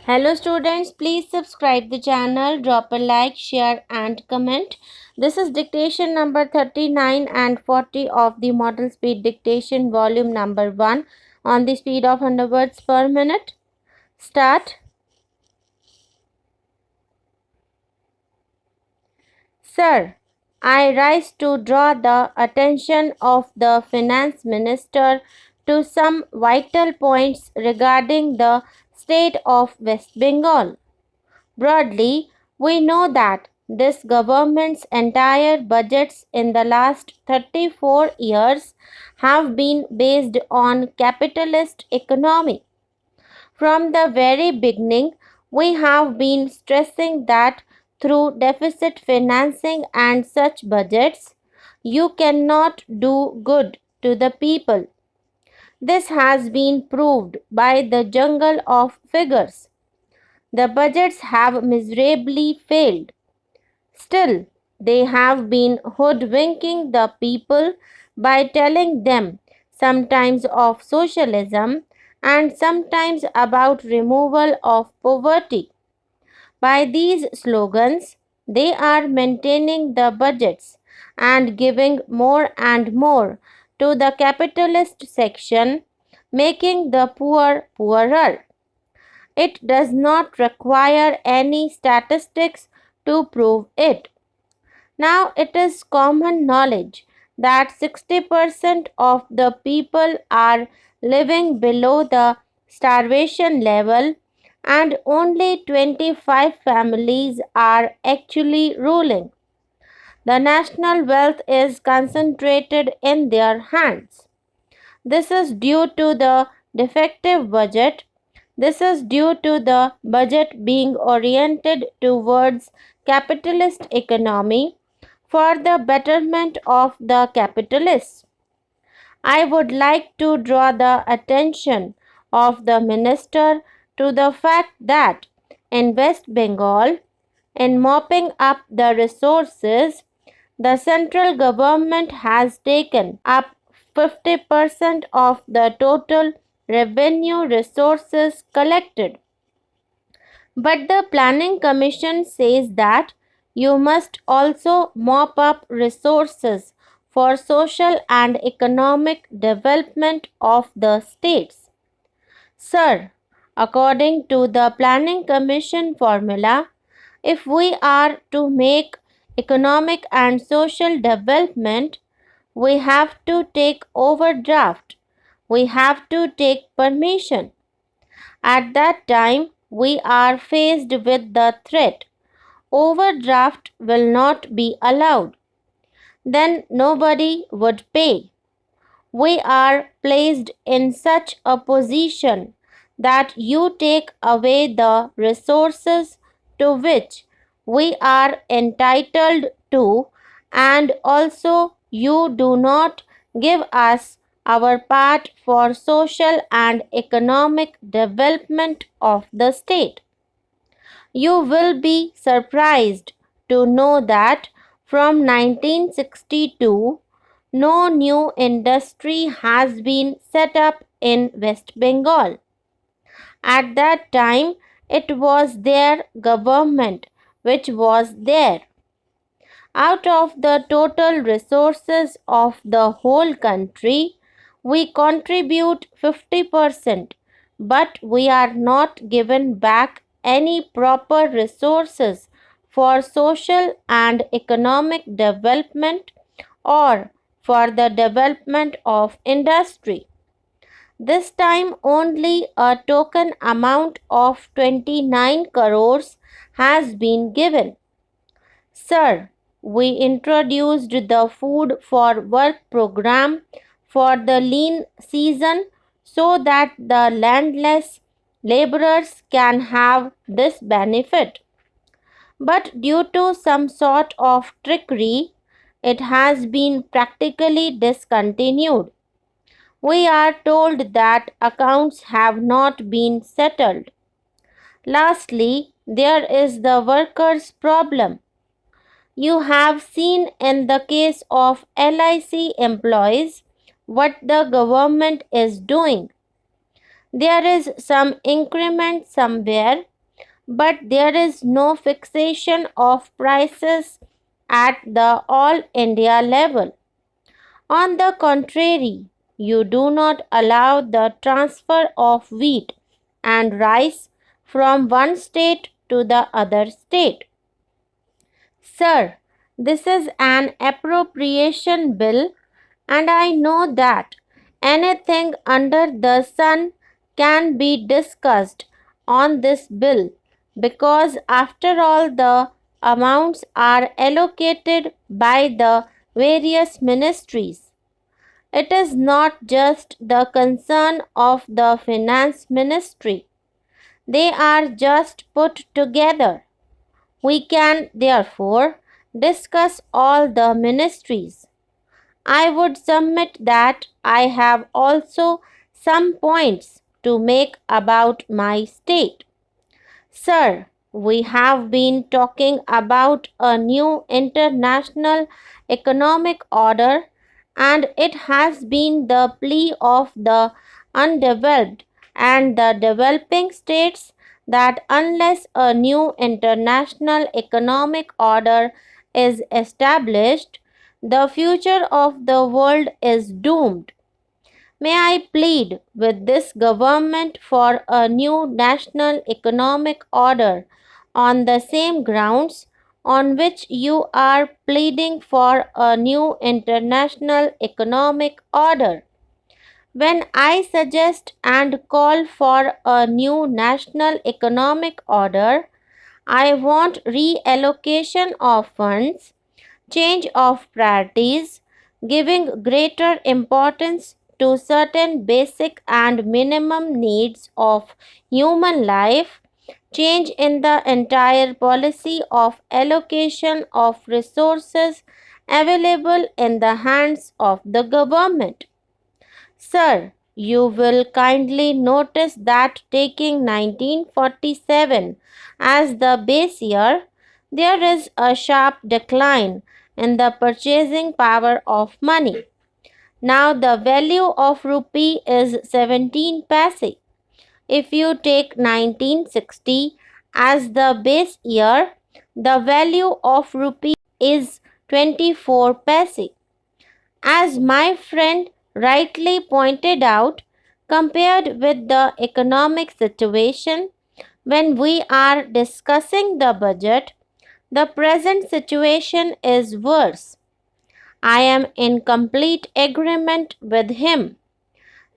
Hello students, please subscribe the channel, drop a like, share and comment. This is dictation number 39 and 40 of the model speed dictation volume number 1 on the speed of 100 words per minute. Start. Sir, I rise to draw the attention of the finance minister to some vital points regarding the state of West Bengal. Broadly, we know that this government's entire budgets in the last 34 years have been based on capitalist economy. From the very beginning, we have been stressing that through deficit financing and such budgets, you cannot do good to the people. This has been proved by the jungle of figures. The budgets have miserably failed. Still, they have been hoodwinking the people by telling them sometimes of socialism and sometimes about removal of poverty. By these slogans, they are maintaining the budgets and giving more and more to the capitalist section, making the poor poorer. It does not require any statistics to prove it. Now, it is common knowledge that 60% of the people are living below the starvation level and only 25 families are actually ruling. The national wealth is concentrated in their hands. This is due to the defective budget. This is due to the budget being oriented towards capitalist economy for the betterment of the capitalists. I would like to draw the attention of the minister to the fact that in West Bengal, in mopping up the resources, the central government has taken up 50% of the total revenue resources collected. But the Planning Commission says that you must also mop up resources for social and economic development of the states. Sir, according to the Planning Commission formula, if we are to make economic and social development, we have to take overdraft. We have to take permission. At that time, we are faced with the threat overdraft will not be allowed. Then nobody would pay. We are placed in such a position that you take away the resources to which we are entitled to, and also you do not give us our part for social and economic development of the state. You will be surprised to know that from 1962, no new industry has been set up in West Bengal. At that time, it was their government which was there. Out of the total resources of the whole country, we contribute 50%, but we are not given back any proper resources for social and economic development or for the development of industry. This time only a token amount of 29 crores has been given. Sir, we introduced the Food for Work program for the lean season so that the landless laborers can have this benefit. But due to some sort of trickery, it has been practically discontinued. We are told that accounts have not been settled. Lastly, there is the workers' problem. You have seen in the case of LIC employees what the government is doing. There is some increment somewhere, but there is no fixation of prices at the all India level. On the contrary, you do not allow the transfer of wheat and rice from one state to the other state. Sir, this is an appropriation bill, and I know that anything under the sun can be discussed on this bill because, after all, the amounts are allocated by the various ministries. It is not just the concern of the finance ministry. They are just put together. We can therefore discuss all the ministries. I would submit that I have also some points to make about my state. Sir, we have been talking about a new international economic order, and it has been the plea of the undeveloped and the developing states that unless a new international economic order is established, the future of the world is doomed. May I plead with this government for a new national economic order on the same grounds on which you are pleading for a new international economic order. When I suggest and call for a new national economic order, I want reallocation of funds, change of priorities, giving greater importance to certain basic and minimum needs of human life, change in the entire policy of allocation of resources available in the hands of the government. Sir, you will kindly notice that taking 1947 as the base year, there is a sharp decline in the purchasing power of money. Now the value of rupee is 17 paise. If you take 1960 as the base year, the value of rupee is 24 paise. As my friend rightly pointed out, compared with the economic situation when we are discussing the budget, the present situation is worse. I am in complete agreement with him.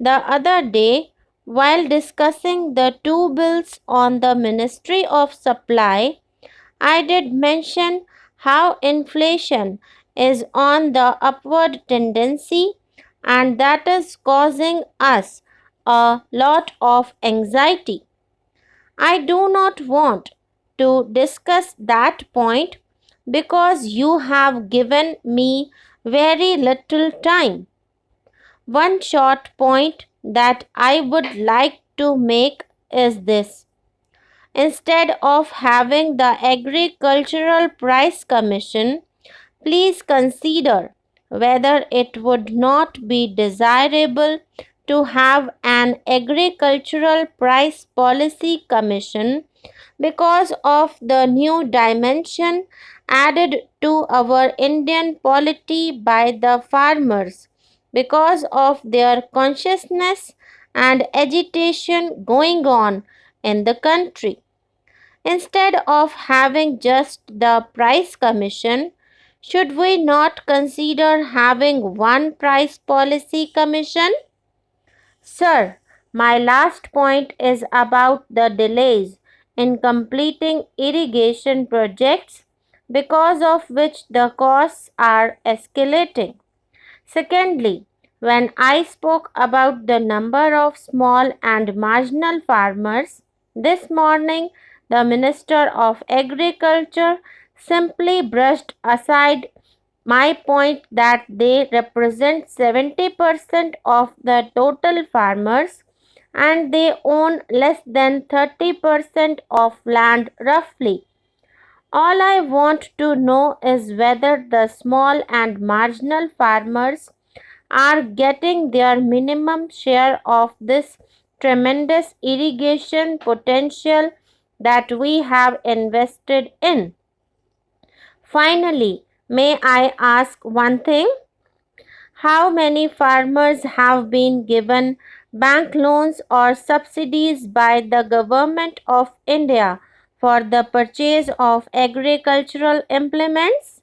The other day, while discussing the two bills on the Ministry of Supply, I did mention how inflation is on the upward tendency and that is causing us a lot of anxiety. I do not want to discuss that point because you have given me very little time. One short point that I would like to make is this. Instead of having the Agricultural Price Commission, please consider whether it would not be desirable to have an Agricultural Price Policy Commission because of the new dimension added to our Indian polity by the farmers because of their consciousness and agitation going on in the country. Instead of having just the price commission, should we not consider having one price policy commission? Sir, my last point is about the delays in completing irrigation projects because of which the costs are escalating. Secondly, when I spoke about the number of small and marginal farmers this morning, the Minister of Agriculture simply brushed aside my point that they represent 70% of the total farmers and they own less than 30% of land roughly. All I want to know is whether the small and marginal farmers are getting their minimum share of this tremendous irrigation potential that we have invested in. Finally, may I ask one thing? How many farmers have been given bank loans or subsidies by the Government of India for the purchase of agricultural implements?